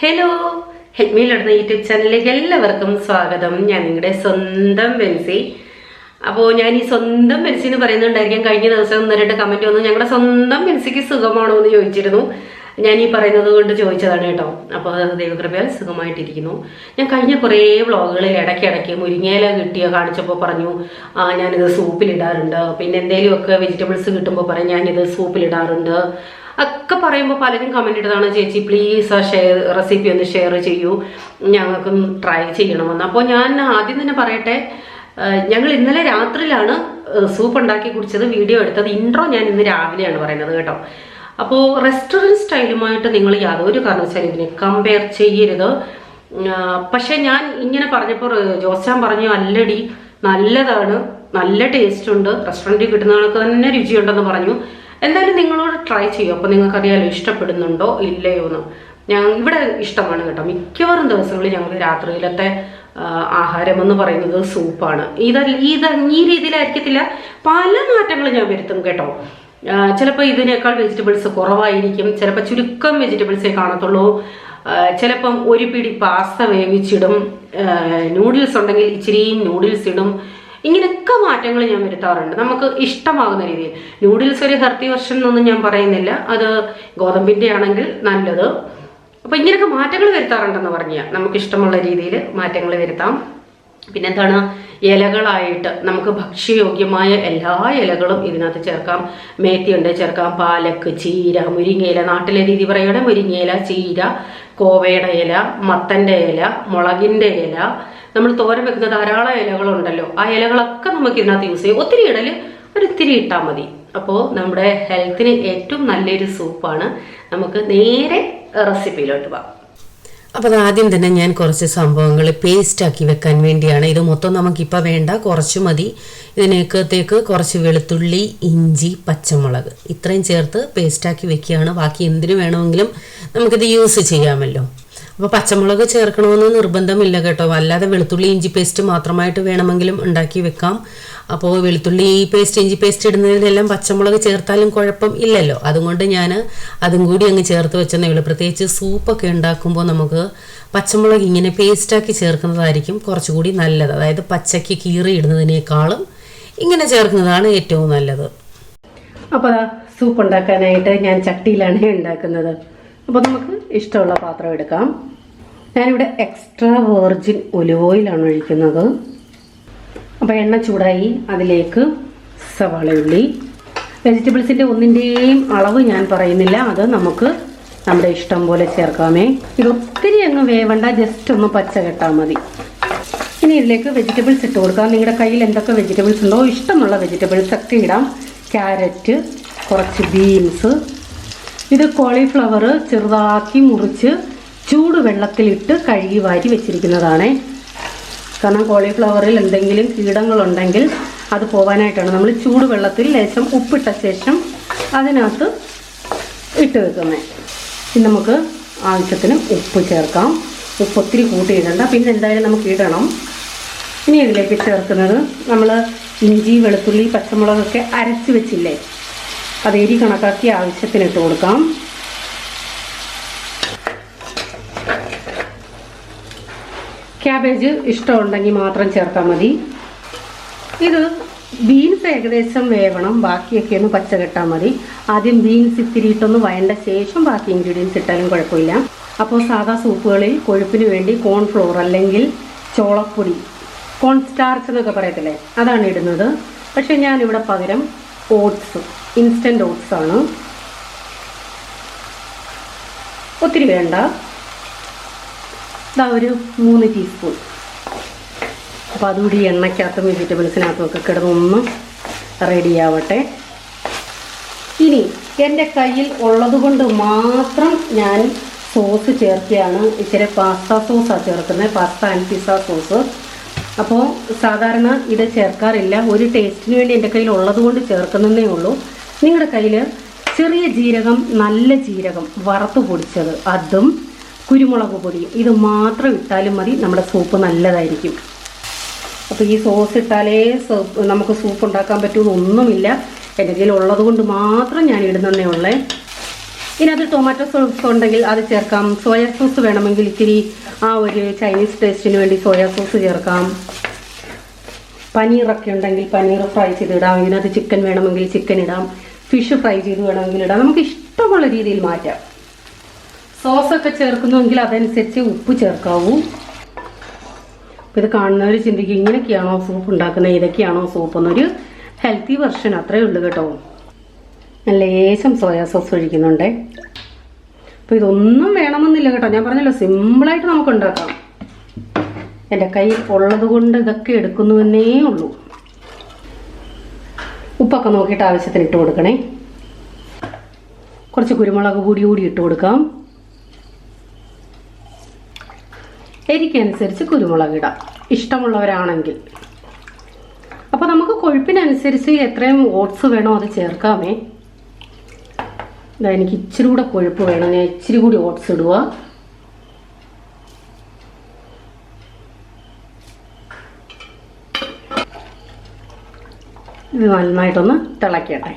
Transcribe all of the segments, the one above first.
Hello, help me ലുന്ന YouTube ചാനലിലേക്ക് എല്ലാവർക്കും സ്വാഗതം. ഞാൻ നിങ്ങളുടെ സ്വന്തം ബെൻസി. അപ്പോൾ ഞാൻ ഈ സ്വന്തം ബെൻസി എന്ന് പറയുന്നുണ്ടായിരിക്കും. കഴിഞ്ഞ ദിവസം 1-2 കമന്റ് വന്നു, ഞങ്ങളുടെ സ്വന്തം ബെൻസിക്ക് സുഖമാണോ എന്ന് ചോദിച്ചിരുന്നു. ഞാൻ ഈ പറയുന്നത് കൊണ്ട് ചോദിച്ചതാണ് കേട്ടോ. അപ്പോൾ ദൈവകൃപയാൽ സുഖമായിട്ടിരിക്കുന്നു. ഞാൻ കഴിഞ്ഞ കുറേ വ്ളോഗുകളിൽ ഇടയ്ക്കിടയ്ക്ക് മുരിങ്ങയില കാണിച്ചപ്പോൾ പറഞ്ഞു ഞാനിത് സൂപ്പിലിടാറുണ്ട്. പിന്നെ എന്തെങ്കിലുമൊക്കെ വെജിറ്റബിൾസ് കിട്ടുമ്പോൾ പറയും ഞാനിത് സൂപ്പിലിടാറുണ്ട് ഒക്കെ പറയുമ്പോൾ പലരും കമന്റ് ഇട്ടതാണ്, ചേച്ചി പ്ലീസ് ആ റെസിപ്പി ഒന്ന് ഷെയർ ചെയ്യൂ, ഞങ്ങൾക്കും ട്രൈ ചെയ്യണമെന്ന്. അപ്പോൾ ഞാൻ ആദ്യം തന്നെ പറയട്ടെ, ഞങ്ങൾ ഇന്നലെ രാത്രിയിലാണ് സൂപ്പ് ഉണ്ടാക്കി കുടിച്ചത്, വീഡിയോ എടുത്തത്. ഇൻട്രോ ഞാൻ ഇന്ന് രാവിലെയാണ് പറയുന്നത് കേട്ടോ. അപ്പോൾ റെസ്റ്റോറൻറ്റ് സ്റ്റൈലുമായിട്ട് നിങ്ങൾ യാതൊരു കാരണവശാലും ഇതിനെ കമ്പയർ ചെയ്യരുത്. പക്ഷെ ഞാൻ ഇങ്ങനെ പറഞ്ഞപ്പോൾ ജോസാൻ പറഞ്ഞു അല്ലടി നല്ലതാണ്, നല്ല ടേസ്റ്റ് ഉണ്ട്, റെസ്റ്റോറൻറ്റിൽ കിട്ടുന്നവർക്ക് തന്നെ രുചിയുണ്ടെന്ന് പറഞ്ഞു. എന്തായാലും നിങ്ങളോട് ട്രൈ ചെയ്യും, അപ്പോൾ നിങ്ങൾക്കറിയാലോ ഇഷ്ടപ്പെടുന്നുണ്ടോ ഇല്ലയോ എന്ന്. ഇവിടെ ഇഷ്ടമാണ് കേട്ടോ. മിക്കവാറും ദിവസങ്ങളിൽ ഞങ്ങൾ രാത്രിയിലത്തെ ആഹാരം എന്ന് പറയുന്നത് സൂപ്പാണ്. ഈ രീതിയിലായിരിക്കത്തില്ല, പല മാറ്റങ്ങളും ഞാൻ വരുത്തും കേട്ടോ. ചിലപ്പോൾ ഇതിനേക്കാൾ വെജിറ്റബിൾസ് കുറവായിരിക്കും, ചിലപ്പോൾ ചുരുക്കം വെജിറ്റബിൾസേ കാണത്തുള്ളൂ, ചിലപ്പം ഒരു പിടി പാസ്ത വേവിച്ചിടും, നൂഡിൽസ് ഉണ്ടെങ്കിൽ ഇച്ചിരി നൂഡിൽസ് ഇടും. ഇങ്ങനെയൊക്കെ മാറ്റങ്ങൾ ഞാൻ വരുത്താറുണ്ട് നമുക്ക് ഇഷ്ടമാകുന്ന രീതിയിൽ. നൂഡിൽസ് ഒരു ഹെൽത്തി വെർഷൻ എന്നൊന്നും ഞാൻ പറയുന്നില്ല, അത് ഗോതമ്പിൻ്റെ ആണെങ്കിൽ നല്ലത്. അപ്പോൾ ഇങ്ങനെയൊക്കെ മാറ്റങ്ങൾ വരുത്താറുണ്ടെന്ന് പറഞ്ഞാൽ നമുക്ക് ഇഷ്ടമുള്ള രീതിയിൽ മാറ്റങ്ങൾ വരുത്താം. പിന്നെന്താണ്, ഇലകളായിട്ട് നമുക്ക് ഭക്ഷ്യയോഗ്യമായ എല്ലാ ഇലകളും ഇതിനകത്ത് ചേർക്കാം. മേത്തി ഉണ്ട് ചേർക്കാം, പാലക്ക്, ചീര, മുരിങ്ങയില, നാട്ടിലെ രീതി പറയുകയാണെങ്കിൽ മുരിങ്ങയില, ചീര, കോവയുടെ ഇല, മത്തൻ്റെ ഇല, മുളകിൻ്റെ ഇല, നമ്മൾ തോരൻ വെക്കുന്ന ധാരാളം ഇലകളുണ്ടല്ലോ, ആ ഇലകളൊക്കെ നമുക്ക് ഇതിനകത്ത് യൂസ് ചെയ്യാം. ഒത്തിരി ഇടല് ഒരിത്തിരി ഇട്ടാൽ മതി. അപ്പോൾ നമ്മുടെ ഹെൽത്തിന് ഏറ്റവും നല്ലൊരു സൂപ്പാണ്. നമുക്ക് നേരെ റെസിപ്പിയിലോട്ട് പോകാം. അപ്പോൾ ആദ്യം തന്നെ ഞാൻ കുറച്ച് സംഭവങ്ങൾ പേസ്റ്റാക്കി വെക്കാൻ വേണ്ടിയാണ്. ഇത് മൊത്തം നമുക്കിപ്പോൾ വേണ്ട, കുറച്ച് മതി. ഇതിനകത്തേക്ക് കുറച്ച് വെളുത്തുള്ളി, ഇഞ്ചി, പച്ചമുളക് ഇത്രയും ചേർത്ത് പേസ്റ്റാക്കി വെക്കുകയാണ്. ബാക്കി എന്തിനു വേണമെങ്കിലും നമുക്കിത് യൂസ് ചെയ്യാമല്ലോ. അപ്പോൾ പച്ചമുളക് ചേർക്കണമെന്ന് നിർബന്ധമില്ല കേട്ടോ, അല്ലാതെ വെളുത്തുള്ളി ഇഞ്ചി പേസ്റ്റ് മാത്രമായിട്ട് വേണമെങ്കിലും ഉണ്ടാക്കി വെക്കാം. അപ്പോൾ വെളുത്തുള്ളി പേസ്റ്റ് ഇഞ്ചി പേസ്റ്റ് ഇടുന്നതിലെല്ലാം പച്ചമുളക് ചേർത്താലും കുഴപ്പം ഇല്ലല്ലോ, അതുകൊണ്ട് ഞാൻ അതും കൂടി അങ്ങ് ചേർത്ത് വെച്ചെന്നേ ഉള്ളൂ. പ്രത്യേകിച്ച് സൂപ്പൊക്കെ ഉണ്ടാക്കുമ്പോൾ നമുക്ക് പച്ചമുളക് ഇങ്ങനെ പേസ്റ്റാക്കി ചേർക്കുന്നതായിരിക്കും കുറച്ചുകൂടി നല്ലത്. അതായത് പച്ചയ്ക്ക് കീറി ഇടുന്നതിനേക്കാളും ഇങ്ങനെ ചേർക്കുന്നതാണ് ഏറ്റവും നല്ലത്. അപ്പോൾ സൂപ്പ് ഉണ്ടാക്കാനായിട്ട് ഞാൻ ചട്ടിയിലാണ് ഉണ്ടാക്കുന്നത്. അപ്പോൾ നമുക്ക് ഇഷ്ടമുള്ള പാത്രം എടുക്കാം. ഞാനിവിടെ എക്സ്ട്രാ വെർജിൻ ഒലിവ് ഓയിലാണ് ഒഴിക്കുന്നത്. അപ്പോൾ എണ്ണ ചൂടായി, അതിലേക്ക് സവാളയുള്ളി, വെജിറ്റബിൾസിൻ്റെ ഒന്നിൻ്റെയും അളവ് ഞാൻ പറയുന്നില്ല, അത് നമുക്ക് നമ്മുടെ ഇഷ്ടം പോലെ ചേർക്കാമേ. ഇത് ഒത്തിരി അങ്ങ് വേവണ്ട, ജസ്റ്റ് ഒന്ന് പച്ച കെട്ടാൽ മതി. ഇനി ഇതിലേക്ക് വെജിറ്റബിൾസ് ഇട്ട് കൊടുക്കാം. നിങ്ങളുടെ കയ്യിൽ എന്തൊക്കെ വെജിറ്റബിൾസ് ഉണ്ടോ ഇഷ്ടമുള്ള വെജിറ്റബിൾസ് ഒക്കെ ഇടാം. ക്യാരറ്റ്, കുറച്ച് ബീൻസ്, ഇത് കോളിഫ്ലവർ ചെറുതാക്കി മുറിച്ച് ചൂടുവെള്ളത്തിലിട്ട് കഴുകി വാരി വെച്ചിരിക്കുന്നതാണ്. കാരണം കോളിഫ്ലവറിൽ എന്തെങ്കിലും കീടങ്ങളുണ്ടെങ്കിൽ അത് പോകാനായിട്ടാണ് നമ്മൾ ചൂടുവെള്ളത്തിൽ ലേശം ഉപ്പിട്ട ശേഷം അതിനകത്ത് ഇട്ട് വെക്കുന്നത്. ഇനി നമുക്ക് ആവശ്യത്തിന് ഉപ്പ് ചേർക്കാം. ഉപ്പ് ഒത്തിരി കൂട്ടിയിടണ്ട, പിന്നെ എന്തായാലും നമുക്ക് ഇടണം. ഇനി ഇതിലേക്ക് ചേർക്കുന്നത് നമ്മൾ ഇഞ്ചി, വെളുത്തുള്ളി, പച്ചമുളകൊക്കെ അരച്ച് വെച്ചില്ലേ, അത് എരി കണക്കാക്കി ആവശ്യത്തിന് ഇട്ട് കൊടുക്കാം. ക്യാബേജ് ഇഷ്ടമുണ്ടെങ്കിൽ മാത്രം ചേർത്താൽ മതി. ഇത് ബീൻസ് ഏകദേശം വേവണം, ബാക്കിയൊക്കെ ഒന്ന് പച്ച കെട്ടാൽ മതി. ആദ്യം ബീൻസ് ഇത്തിരി ഇട്ടൊന്ന് വഴണ്ട ശേഷം ബാക്കി ഇൻഗ്രീഡിയൻസ് ഇട്ടാലും കുഴപ്പമില്ല. അപ്പോൾ സാധാ സൂപ്പുകളിൽ കൊഴുപ്പിന് വേണ്ടി കോൺഫ്ലോർ അല്ലെങ്കിൽ ചോളപ്പൊടി, കോൺ സ്റ്റാർച്ച് എന്നൊക്കെ പറയത്തില്ലേ, അതാണ് ഇടുന്നത്. പക്ഷെ ഞാനിവിടെ പകരം ഓട്സ്, ഇൻസ്റ്റൻറ്റ് ഓട്സ് ആണ്. ഒത്തിരി വേണ്ട, ഇതാ ഒരു 3 ടീസ്പൂൺ. അപ്പോൾ അതുകൂടി എണ്ണയ്ക്കകത്തും വെജിറ്റബിൾസിനകത്തും ഒക്കെ കിടന്നൊന്ന് റെഡിയാവട്ടെ. ഇനി എൻ്റെ കയ്യിൽ ഉള്ളത് കൊണ്ട് മാത്രം ഞാൻ സോസ് ചേർക്കുകയാണ്. ഇച്ചിരി പാസ്ത സോസാണ് ചേർക്കുന്നത്, പാസ്ത ആൻഡ് പിസ്സ സോസ്. അപ്പോൾ സാധാരണ ഇത് ചേർക്കാറില്ല, ഒരു ടേസ്റ്റിന് വേണ്ടി എൻ്റെ കയ്യിൽ ഉള്ളത് കൊണ്ട് ചേർക്കുന്നതേ ഉള്ളൂ. നിങ്ങളുടെ കയ്യിൽ ചെറിയ ജീരകം, നല്ല ജീരകം വറുത്ത് പൊടിച്ചത്, അതും കുരുമുളക് പൊടിയും ഇത് മാത്രം ഇട്ടാലും മതി, നമ്മുടെ സൂപ്പ് നല്ലതായിരിക്കും. അപ്പോൾ ഈ സോസ് ഇട്ടാലേ നമുക്ക് സൂപ്പ് ഉണ്ടാക്കാൻ പറ്റുമെന്നൊന്നുമില്ല. എൻ്റെ കയ്യിൽ ഉള്ളത് കൊണ്ട് മാത്രം ഞാൻ ഇടുന്നതേ ഉള്ളേ. ഇതിനകത്ത് ടൊമാറ്റോ സോസ് ഉണ്ടെങ്കിൽ അത് ചേർക്കാം. സോയ സോസ് വേണമെങ്കിൽ ഇത്തിരി ആ ഒരു ചൈനീസ് ടേസ്റ്റിന് വേണ്ടി സോയ സോസ് ചേർക്കാം. പനീറൊക്കെ ഉണ്ടെങ്കിൽ പനീർ ഫ്രൈ ചെയ്തിടാം. ഇതിനകത്ത് ചിക്കൻ വേണമെങ്കിൽ ചിക്കൻ ഇടാം. ഫിഷ് ഫ്രൈ ചെയ്ത് വേണമെങ്കിൽ ഇടാം. നമുക്ക് ഇഷ്ടമുള്ള രീതിയിൽ മാറ്റാം. സോസൊക്കെ ചേർക്കുന്നുവെങ്കിൽ അതനുസരിച്ച് ഉപ്പ് ചേർക്കാവൂ. അപ്പോൾ ഇത് കാണുന്നവർ ചിന്തിക്കും ഇങ്ങനെയൊക്കെയാണോ സൂപ്പ് ഉണ്ടാക്കുന്നത്, ഇതൊക്കെയാണോ സൂപ്പ് എന്നൊരു ഹെൽത്തി വെർഷൻ അത്രയേ ഉള്ളൂ കേട്ടോ. ലേശം സോയാ സോസ് ഒഴിക്കുന്നുണ്ടേ. അപ്പോൾ ഇതൊന്നും വേണമെന്നില്ല കേട്ടോ. ഞാൻ പറഞ്ഞല്ലോ സിമ്പിളായിട്ട് നമുക്ക് ഉണ്ടാക്കാം. എൻ്റെ കയ്യിൽ ഉള്ളത് കൊണ്ട് ഇതൊക്കെ എടുക്കുന്നുവെന്നേ ഉള്ളൂ. ഉപ്പൊക്കെ നോക്കിയിട്ട് ആവശ്യത്തിന് ഇട്ട് കൊടുക്കണേ. കുറച്ച് കുരുമുളക് കൂടി ഇട്ട് കൊടുക്കാം. എരിക്കനുസരിച്ച് കുരുമുളക് ഇടാം ഇഷ്ടമുള്ളവരാണെങ്കിൽ. അപ്പോൾ നമുക്ക് കൊഴുപ്പിനനുസരിച്ച് എത്രയും ഓട്സ് വേണോ അത് ചേർക്കാമേ. എനിക്ക് ഇച്ചിരി കൂടെ കൊഴുപ്പ് വേണം. ഞാൻ ഇച്ചിരി കൂടി ഓട്സ് ഇടുക. ഇത് നന്നായിട്ടൊന്ന് തിളക്കട്ടെ.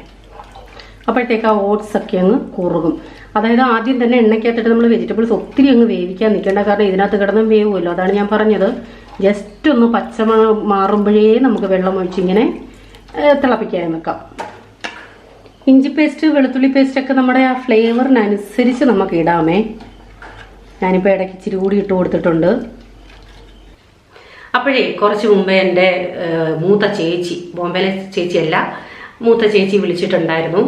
അപ്പോഴത്തേക്ക് ആ ഓട്സ് ഒക്കെ അങ്ങ് കുറുകും. അതായത് ആദ്യം തന്നെ എണ്ണയ്ക്കകത്തിട്ട് നമ്മൾ വെജിറ്റബിൾസ് ഒത്തിരി അങ്ങ് വേവിക്കാൻ നിൽക്കേണ്ട. കാരണം ഇതിനകത്ത് കിടന്നും വേവുമല്ലോ. അതാണ് ഞാൻ പറഞ്ഞത്. ജസ്റ്റ് ഒന്ന് പച്ചമണം മാറുമ്പോഴേ നമുക്ക് വെള്ളം ഒഴിച്ചിങ്ങനെ തിളപ്പിക്കാൻ വെക്കാം. ഇഞ്ചി പേസ്റ്റ് വെളുത്തുള്ളി പേസ്റ്റൊക്കെ നമ്മുടെ ആ ഫ്ലേവറിനനുസരിച്ച് നമുക്ക് ഇടാമേ. ഞാനിപ്പോൾ ഇടയ്ക്ക് ഇച്ചിരി കൂടി ഇട്ട് കൊടുത്തിട്ടുണ്ട്. അപ്പോഴേ കുറച്ച് മുമ്പേ എൻ്റെ മൂത്ത ചേച്ചി, ബോംബെയിലെ ചേച്ചിയല്ല, മൂത്ത ചേച്ചി വിളിച്ചിട്ടുണ്ടായിരുന്നു.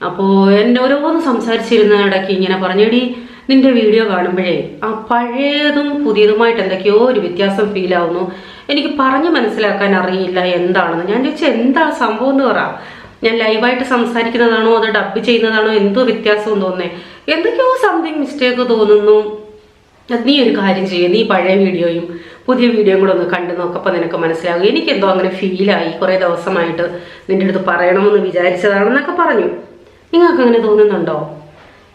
അപ്പോൾ എൻ്റെ ഓരോന്ന് സംസാരിച്ചിരുന്ന ഇടയ്ക്ക് ഇങ്ങനെ പറഞ്ഞെടി നിന്റെ വീഡിയോ കാണുമ്പോഴേ ആ പഴയതും പുതിയതുമായിട്ട് എന്തൊക്കെയോ ഒരു വ്യത്യാസം ഫീൽ ആവുന്നു. എനിക്ക് പറഞ്ഞ് മനസ്സിലാക്കാൻ അറിയില്ല എന്താണെന്ന്. ഞാൻ ചോദിച്ചാൽ എന്താ സംഭവം എന്ന് പറ. ഞാൻ ലൈവായിട്ട് സംസാരിക്കുന്നതാണോ അതോ ഡബ് ചെയ്യുന്നതാണോ എന്തോ വ്യത്യാസം തോന്നേ, എന്തൊക്കെയോ സംതിങ് മിസ്റ്റേക്ക് തോന്നുന്നു. നീ ഒരു കാര്യം ചെയ്യും, നീ പഴയ വീഡിയോയും പുതിയ വീഡിയോയും കൂടെ ഒന്ന് കണ്ടു നോക്കപ്പോൾ നിനക്ക് മനസ്സിലാകും. എനിക്കെന്തോ അങ്ങനെ ഫീലായി. കുറേ ദിവസമായിട്ട് നിന്റെ അടുത്ത് പറയണമെന്ന് വിചാരിച്ചതാണെന്നൊക്കെ പറഞ്ഞു. നിങ്ങൾക്ക് അങ്ങനെ തോന്നുന്നുണ്ടോ?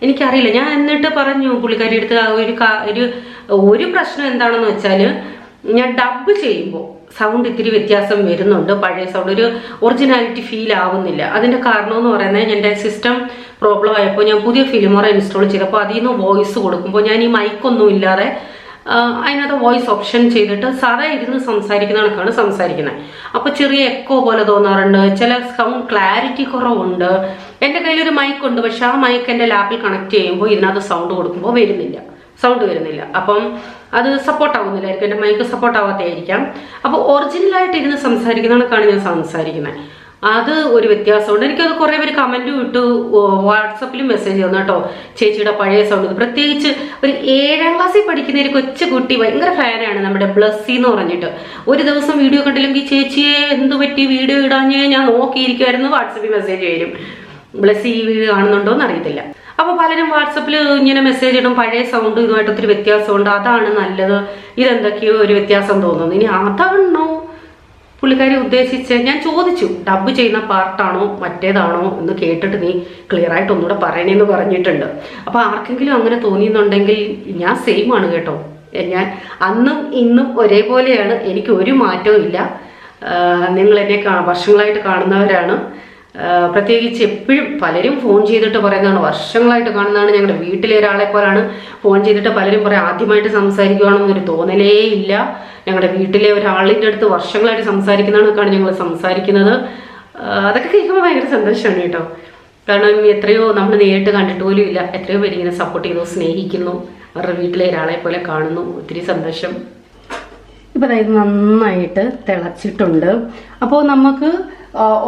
എനിക്കറിയില്ല. ഞാൻ എന്നിട്ട് പറഞ്ഞു പുള്ളിക്കാരി അടുത്ത് ഒരു പ്രശ്നം എന്താണെന്ന് വെച്ചാൽ ഞാൻ ഡബ് ചെയ്യുമ്പോൾ സൗണ്ട് ഇത്തിരി വ്യത്യാസം വരുന്നുണ്ട്. പഴയ സൗണ്ട് ഒരു ഒറിജിനാലിറ്റി ഫീൽ ആവുന്നില്ല. അതിൻ്റെ കാരണം എന്ന് പറയുന്നത് എൻ്റെ സിസ്റ്റം പ്രോബ്ലം ആയപ്പോൾ ഞാൻ പുതിയ ഫിലിമോറ ഇൻസ്റ്റാൾ ചെയ്തപ്പോൾ അതിൽ നിന്ന് വോയിസ് കൊടുക്കുമ്പോൾ ഞാൻ ഈ മൈക്കൊന്നും ഇല്ലാതെ അതിനകത്ത് വോയിസ് ഓപ്ഷൻ ചെയ്തിട്ട് സാധാ ഇരുന്ന് സംസാരിക്കുന്ന കണക്കാണ് സംസാരിക്കുന്നത്. അപ്പോൾ ചെറിയ എക്കോ പോലെ തോന്നാറുണ്ട്. ചില സൗണ്ട് ക്ലാരിറ്റി കുറവുണ്ട്. എൻ്റെ കയ്യിലൊരു മൈക്കുണ്ട്, പക്ഷെ ആ മൈക്ക് എൻ്റെ ലാപ്പിൽ കണക്ട് ചെയ്യുമ്പോൾ ഇതിനകത്ത് സൗണ്ട് കൊടുക്കുമ്പോൾ സൗണ്ട് വരുന്നില്ല. അപ്പം അത് സപ്പോർട്ട് ആവുന്നില്ലായിരിക്കും. എൻ്റെ മൈക്ക് സപ്പോർട്ട് ആവാത്തതായിരിക്കാം. അപ്പോൾ ഒറിജിനലായിട്ട് ഇരുന്ന് സംസാരിക്കുന്ന കണക്കാണ് ഞാൻ സംസാരിക്കുന്നത്. അത് ഒരു വ്യത്യാസമുണ്ട്. എനിക്കത് കുറേ പേര് കമൻറ്റും ഇട്ടു, വാട്സപ്പിലും മെസ്സേജ് തന്നു കേട്ടോ. ചേച്ചിയുടെ പഴയ സൗണ്ട്, പ്രത്യേകിച്ച് ഒരു 7ാം ക്ലാസ്സിൽ പഠിക്കുന്ന ഒരു കൊച്ചുകുട്ടി ഭയങ്കര ഫാനാണ്, നമ്മുടെ ബ്ലസ്സി എന്ന് പറഞ്ഞിട്ട്. ഒരു ദിവസം വീഡിയോ കണ്ടില്ലെങ്കിൽ ചേച്ചിയെ എന്ത് പറ്റി വീഡിയോ ഇടാഞ്ഞേ ഞാൻ നോക്കിയിരിക്കുമായിരുന്നു. വാട്സപ്പിൽ മെസ്സേജ് വരും, ബ്ലസ്സി ഈ വീഡിയോ കാണുന്നുണ്ടോ എന്ന് അറിയത്തില്ല. അപ്പോൾ പലരും വാട്സപ്പിൽ ഇങ്ങനെ മെസ്സേജ് ഇടും, പഴയ സൗണ്ട് ഇതുമായിട്ട് ഒത്തിരി വ്യത്യാസമുണ്ട്, അതാണ് നല്ലത്, ഇതെന്തൊക്കെയോ ഒരു വ്യത്യാസം തോന്നുന്നു. ഇനി അതാണോ പുള്ളിക്കാരി ഉദ്ദേശിച്ച്? ഞാൻ ചോദിച്ചു ഡബ് ചെയ്യുന്ന പാർട്ടാണോ മറ്റേതാണോ എന്ന് കേട്ടിട്ട് നീ ക്ലിയർ ആയിട്ട് ഒന്നുകൂടെ പറയണേന്ന് പറഞ്ഞിട്ടുണ്ട്. അപ്പോൾ ആർക്കെങ്കിലും അങ്ങനെ തോന്നിയെന്നുണ്ടെങ്കിൽ ഞാൻ സെയിം ആണ് കേട്ടോ. ഞാൻ അന്നും ഇന്നും ഒരേപോലെയാണ്. എനിക്ക് ഒരു മാറ്റവും ഇല്ല. നിങ്ങൾ എന്നെ വർഷങ്ങളായിട്ട് കാണുന്നവരാണ്. പ്രത്യേകിച്ച് എപ്പോഴും പലരും ഫോൺ ചെയ്തിട്ട് പറയുന്നതാണ്, വർഷങ്ങളായിട്ട് കാണുന്നതാണ്. ഞങ്ങളുടെ വീട്ടിലെ ഒരാളെ പോലാണ് ഫോൺ ചെയ്തിട്ട് പലരും പറയും ആദ്യമായിട്ട് സംസാരിക്കുകയാണെന്നൊരു തോന്നലേ ഇല്ല. ഞങ്ങളുടെ വീട്ടിലെ ഒരാളിൻ്റെ അടുത്ത് വർഷങ്ങളായിട്ട് സംസാരിക്കുന്നതൊക്കെയാണ് ഞങ്ങൾ സംസാരിക്കുന്നത്. അതൊക്കെ കേൾക്കുമ്പോൾ ഭയങ്കര സന്തോഷമാണ് കേട്ടോ. കാരണം എത്രയോ നമ്മൾ നേരിട്ട് കണ്ടിട്ട് പോലും ഇല്ല. എത്രയോ പേര് ഇങ്ങനെ സപ്പോർട്ട് ചെയ്തു, സ്നേഹിക്കുന്നു, അവരുടെ വീട്ടിലെ ഒരാളെ പോലെ കാണുന്നു. ഒത്തിരി സന്തോഷം. ഇപ്പോൾ അതായത് നന്നായിട്ട് തിളച്ചിട്ടുണ്ട്. അപ്പോൾ നമുക്ക്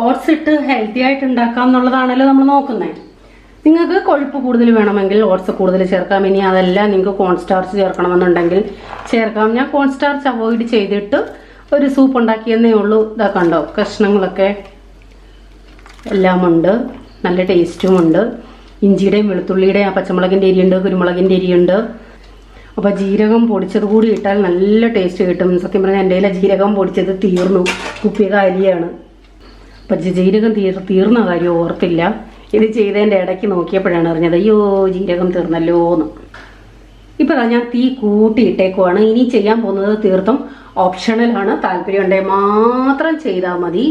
ഓട്സ് ഇട്ട് ഹെൽത്തി ആയിട്ട് ഉണ്ടാക്കാം എന്നുള്ളതാണല്ലോ നമ്മൾ നോക്കുന്നത്. നിങ്ങൾക്ക് കൊഴുപ്പ് കൂടുതൽ വേണമെങ്കിൽ ഓട്സ് കൂടുതൽ ചേർക്കാം. ഇനി അതല്ല നിങ്ങൾക്ക് കോൺസ്റ്റാർച്ച് ചേർക്കണമെന്നുണ്ടെങ്കിൽ ചേർക്കാം. ഞാൻ കോൺസ്റ്റാർച്ച് അവോയ്ഡ് ചെയ്തിട്ട് ഒരു സൂപ്പ് ഉണ്ടാക്കിയെന്നേ ഉള്ളൂ. ഇതാ കണ്ടോ, കഷ്ണങ്ങളൊക്കെ എല്ലാം ഉണ്ട്, നല്ല ടേസ്റ്റും ഉണ്ട്. ഇഞ്ചിയുടെയും വെളുത്തുള്ളിയുടെയും പച്ചമുളകിൻ്റെ എരിയുണ്ട്, കുരുമുളകിൻ്റെ എരിയുണ്ട്. അപ്പോൾ ജീരകം പൊടിച്ചത് കൂടി ഇട്ടാൽ നല്ല ടേസ്റ്റ് കിട്ടും. സത്യം പറഞ്ഞാൽ എൻ്റെ കയ്യിലെ ജീരകം പൊടിച്ചത് തീർന്നു, കുപ്പിയ കാലിയാണ്. അപ്പം ജീരകം തീർന്ന കാര്യം ഓർത്തില്ല. ഇത് ചെയ്തതിൻ്റെ ഇടയ്ക്ക് നോക്കിയപ്പോഴാണ് അറിഞ്ഞത് അയ്യോ ജീരകം തീർന്നല്ലോ എന്ന്. ഇപ്പം ഞാൻ തീ കൂട്ടിയിട്ടേക്കുവാണ്. ഇനി ചെയ്യാൻ പോകുന്നത് തീർത്തും ഓപ്ഷണലാണ്. താല്പര്യം ഉണ്ടെങ്കിൽ മാത്രം ചെയ്താൽ മതി.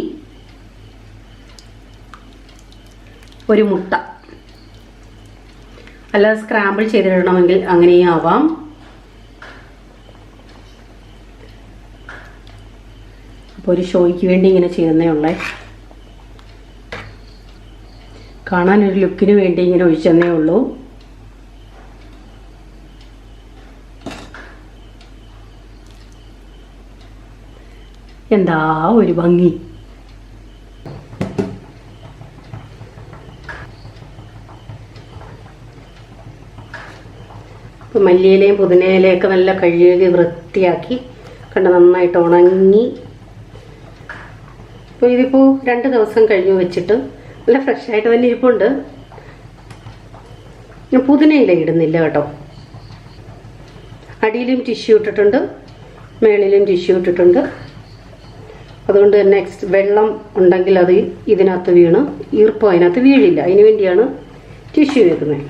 ഒരു മുട്ട അല്ലാതെ സ്ക്രാമ്പിൾ ചെയ്തിടണമെങ്കിൽ അങ്ങനെയും ആവാം. അപ്പോൾ ഒരു ഷോയ്ക്ക് വേണ്ടി ഇങ്ങനെ ചെയ്യുന്നേ ഉള്ളേ. കാണാനൊരു ലുക്കിന് വേണ്ടി ഇങ്ങനെ ഒഴിച്ചെന്നേ ഉള്ളൂ. എന്താ ഒരു ഭംഗി. ഇപ്പം മല്ലിയിലയും പുതിനയിലയൊക്കെ നല്ല കഴുകി വൃത്തിയാക്കി കണ്ട് നന്നായിട്ട് ഉണങ്ങി. അപ്പോൾ ഇതിപ്പോൾ 2 ദിവസം കഴിഞ്ഞ് വെച്ചിട്ട് നല്ല ഫ്രഷായിട്ട് തന്നെ ഇരിപ്പുണ്ട്. ഞാൻ പുതിനയില ഇടുന്നില്ല കേട്ടോ. അടിയിലും ടിഷ്യൂ ഇട്ടിട്ടുണ്ട്, മേളിലും ടിഷ്യൂ ഇട്ടിട്ടുണ്ട്. അതുകൊണ്ട് തന്നെ വെള്ളം ഉണ്ടെങ്കിൽ അത് ഇതിനകത്ത് വീണ് ഈർപ്പം അതിനകത്ത് വീഴില്ല. അതിന് വേണ്ടിയാണ് ടിഷ്യൂ വെക്കുന്നത്.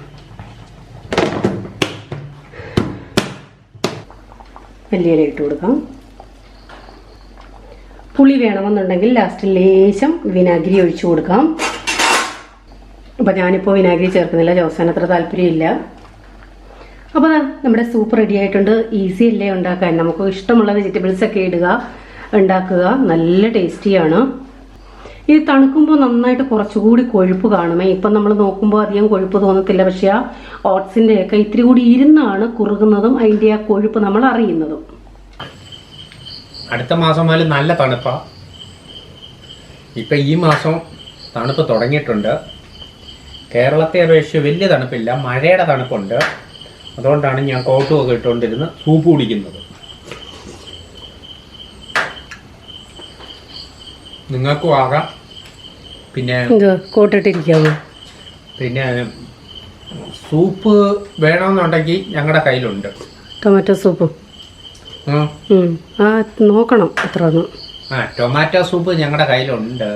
മല്ലിയില ഇട്ട് കൊടുക്കാം. പുളി വേണമെന്നുണ്ടെങ്കിൽ ലാസ്റ്റ് ലേശം വിനാഗിരി ഒഴിച്ചു കൊടുക്കാം. അപ്പം ഞാനിപ്പോൾ വിനാഗിരി ചേർക്കുന്നില്ല, ജോസാൻ അത്ര താല്പര്യമില്ല. അപ്പോൾ നമ്മുടെ സൂപ്പ് റെഡി ആയിട്ടുണ്ട്. ഈസി അല്ലേ ഉണ്ടാക്കാൻ. നമുക്ക് ഇഷ്ടമുള്ള വെജിറ്റബിൾസ് ഒക്കെ ഇടുക, ഉണ്ടാക്കുക. നല്ല ടേസ്റ്റിയാണ്. ഇത് തണുക്കുമ്പോൾ നന്നായിട്ട് കുറച്ചുകൂടി കൊഴുപ്പ് കാണുമേ. ഇപ്പം നമ്മൾ നോക്കുമ്പോൾ അധികം കൊഴുപ്പ് തോന്നത്തില്ല. പക്ഷേ ആ ഓട്സിൻ്റെ ഒക്കെ ഇത്തിരി കൂടി ഇരുന്നാണ് കുറുകുന്നതും അതിൻ്റെ ആ കൊഴുപ്പ് നമ്മൾ അറിയുന്നതും. അടുത്ത മാസം മുതൽ നല്ല തണുപ്പാ. ഇപ്പം ഈ മാസം തണുപ്പ് തുടങ്ങിയിട്ടുണ്ട്. കേരളത്തെ അപേക്ഷിച്ച് വലിയ തണുപ്പില്ല, മഴയുടെ തണുപ്പുണ്ട്. അതുകൊണ്ടാണ് ഞാൻ കോട്ടുമൊക്കെ ഇട്ടുകൊണ്ടിരുന്ന് സൂപ്പ് കുടിക്കുന്നത്. നിങ്ങൾക്കും ആകാം. പിന്നെ കോട്ടിട്ടിരിക്കാമോ? പിന്നെ സൂപ്പ് വേണമെന്നുണ്ടെങ്കിൽ ഞങ്ങളുടെ കയ്യിലുണ്ട്. ടൊമാറ്റോ സൂപ്പ് നോക്കണം എത്ര. ടൊമാറ്റോ സൂപ്പ് ഞങ്ങളുടെ കയ്യിലുണ്ട്.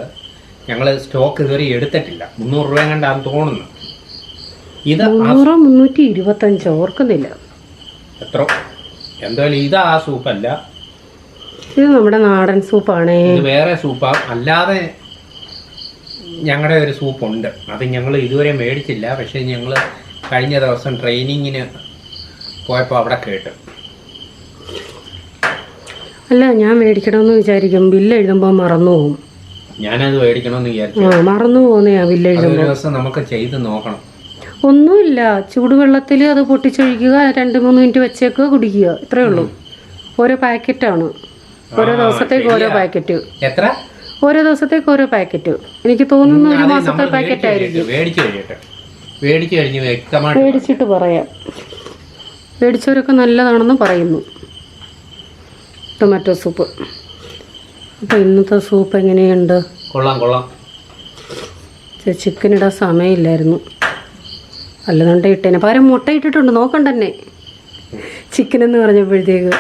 ഞങ്ങൾ സ്റ്റോക്ക് ഇതുവരെ എടുത്തിട്ടില്ല. 300 രൂപ കണ്ടാന്ന് തോന്നുന്നു. ഇത് 325 ഓർക്കുന്നില്ല എത്ര. എന്തായാലും ഇത് ആ സൂപ്പല്ല, ഇത് നമ്മുടെ നാടൻ സൂപ്പാണ്. ഇത് വേറെ സൂപ്പാ. അല്ലാതെ ഞങ്ങളുടെ ഒരു സൂപ്പുണ്ട്. അത് ഞങ്ങൾ ഇതുവരെ മേടിച്ചില്ല. പക്ഷെ ഞങ്ങൾ കഴിഞ്ഞ ദിവസം ട്രെയിനിങ്ങിന് പോയപ്പോൾ അവിടെ കേട്ടു. അല്ല, ഞാൻ മേടിക്കണമെന്ന് വിചാരിക്കും. ബില്ല് എഴുതുമ്പോൾ മറന്നു പോകും. ഞാനത് മേടിക്കണമെന്ന് വിചാരിച്ചു. മറന്നു പോകുന്നയാ ബില്ല് എഴുതുമ്പോൾ. ഒരു ദിവസം നമുക്ക് ചെയ്ത് നോക്കണം. ഒന്നുമില്ല, ചൂടുവെള്ളത്തിൽ അത് പൊട്ടിച്ചൊഴിക്കുക, 2-3 മിനിറ്റ് വെച്ചേക്കുക, കുടിക്കുക. ഇത്രയേ ഉള്ളൂ. ഓരോ പാക്കറ്റാണ്. ഓരോ ദിവസത്തേക്ക് ഓരോ പാക്കറ്റ്. എത്ര? ഓരോ ദിവസത്തേക്ക് ഓരോ പാക്കറ്റ്. എനിക്ക് തോന്നുന്നു 1 മാസത്തെ പാക്കറ്റ് ആയിരിക്കും. മേടിച്ചിട്ട് പറയാം. മേടിച്ചവരൊക്കെ നല്ലതാണെന്ന് പറയുന്നു ടൊമാറ്റോ സൂപ്പ്. അപ്പോൾ ഇന്നത്തെ സൂപ്പ് എങ്ങനെയുണ്ട്? കൊള്ളാം കൊള്ളാം. ചിക്കൻ ഇടാൻ സമയമില്ലായിരുന്നു, അല്ലെന്നുണ്ടെ ഇട്ടേനെ. പകരം മുട്ട ഇട്ടിട്ടുണ്ട്. നോക്കണ്ടെന്നെ ചിക്കൻ എന്ന് പറഞ്ഞപ്പോഴത്തേക്ക്.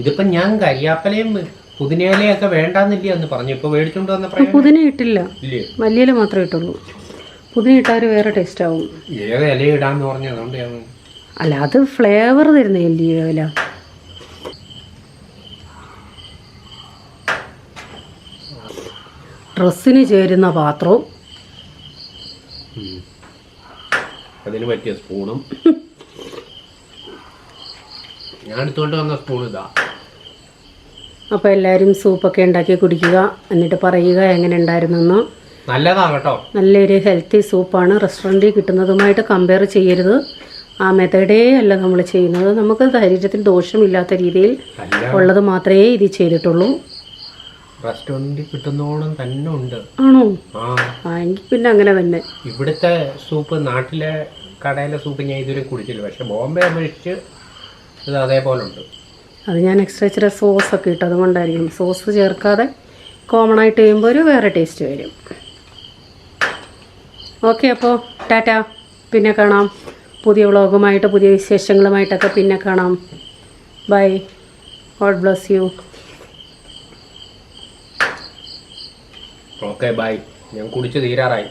ഇതിപ്പോ ഞാൻ കരിയാപ്പലയും പുതിനയിലയൊക്കെ വേണ്ടാന്നില്ല എന്ന് പറഞ്ഞു. ഇപ്പൊ മേടിച്ചോണ്ട് വന്ന പുതിന ഇട്ടില്ല, മല്ലിയില മാത്രമേ ഇട്ടുള്ളൂ. പുതിന ഇട്ടാൽ വേറെ ടേസ്റ്റ് ആവും. ഏത് ഇല ഇടാന്ന് പറഞ്ഞതുകൊണ്ടാണ്. അല്ല, അത് ഫ്ലേവർ തരുന്നില്ല ഇല. ഡ്രസ്സിന് ചേരുന്ന പാത്രവും അതിന് പറ്റിയ സ്പൂണും. ഞാൻ എടുത്തുകൊണ്ട് വന്ന സ്പൂൺ ഇതാ. അപ്പോൾ എല്ലാവരും സൂപ്പൊക്കെ ഉണ്ടാക്കി കുടിക്കുക, എന്നിട്ട് പറയുക എങ്ങനെ ഉണ്ടായിരുന്നെന്ന്. നല്ലതാണ് കേട്ടോ. നല്ലൊരു ഹെൽത്തി സൂപ്പാണ്. റെസ്റ്റോറൻറ്റിൽ കിട്ടുന്നതുമായിട്ട് കമ്പയർ ചെയ്യരുത്. ആ മെത്തേഡേ അല്ല നമ്മൾ ചെയ്യുന്നത്. നമുക്ക് ശരീരത്തിൽ ദോഷമില്ലാത്ത രീതിയിൽ ഉള്ളത് മാത്രമേ ഇത് ചെയ്തിട്ടുള്ളൂ. റെസ്റ്റോറൻറ്റിൽ കിട്ടുന്നോണം തന്നെ ഉണ്ട്. ആണോ? ആ, എങ്കിൽ പിന്നെ അങ്ങനെ തന്നെ. ഇവിടുത്തെ സൂപ്പ്, നാട്ടിലെ കടയിലെ സൂപ്പ് ഞാൻ ഇതുവരെ കുടിച്ചില്ല. പക്ഷെ ബോംബെ അപേക്ഷിച്ച് ഇത് അതേപോലെ ഉണ്ട്. അത് ഞാൻ എക്സ്ട്രാ ഇച്ചിരി സോസൊക്കെ ഇട്ട്, അതുകൊണ്ടായിരിക്കും. സോസ് ചേർക്കാതെ കോമൺ ആയിട്ട് ചെയ്യുമ്പോൾ ഒരു വേറെ ടേസ്റ്റ് വരും. ഓക്കെ, അപ്പോൾ ടാറ്റ. പിന്നെ കാണാം. പുതിയ വ്ളോഗുമായിട്ട്, പുതിയ വിശേഷങ്ങളുമായിട്ടൊക്കെ പിന്നെ കാണാം. Bye. God bless you. Okay, bye. ഞാൻ കുടിച്ച് തീരാറായി.